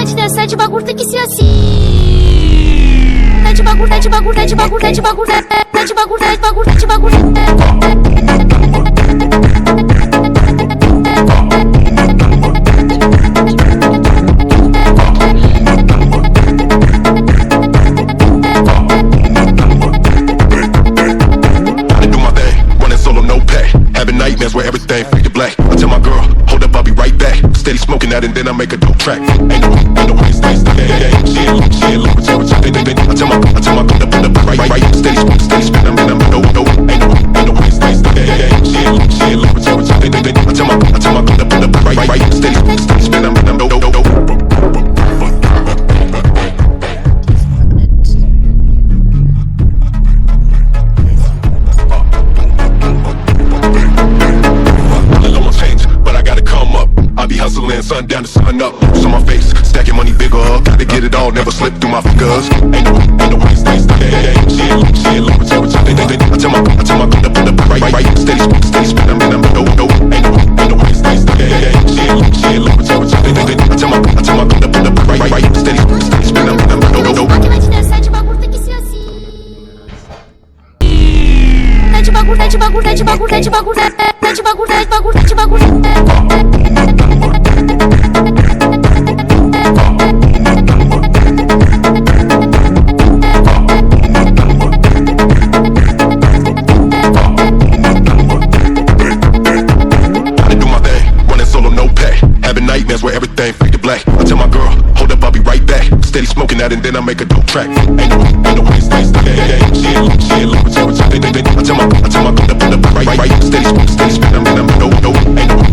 de dançar de bagulho tem que ser assim. Tá de bagulho, tá de bagulho, tá de bagulho, tá de bagulho, tá de bagulho, tá de bagulho, tá de bagulho. Nightmares where everything fade to black. I tell my girl, hold up, I'll be right back. Steady smoking that and then I make a dope track. Ain't no way, stay. She ain't look, what you I tell my girl to put up right. Steady spin, I'm no. Ain't no way, stay. She ain't look, what you I tell my girl to put up right. Steady spin, I'm no. Hustling, sun down to sun up. Looks on my face, stacking money bigger. Gotta get it all, never slip through my fingers. Ain't no way, stay. She ain't look, what you I tell my girl to put up right. Steady spin, I'm no. Ain't no way, stay. She ain't look, what you I tell my girl to put up right. Steady spin, I'm no. Máquina de dançar de bagulho tem que ser assim. Tá de bagulho, tá de bagulho, tá de bagulho, tá de bagulho, tá de bagulho, tá de bagulho, tá de bagulho. Nightmares where everything fade to black. I tell my girl, hold up, I'll be right back. Steady smoking that and then I make a dope track. Ain't no way, stay. She ain't look, what you I tell my girl to put up right. Steady spin, I'm no. Ain't no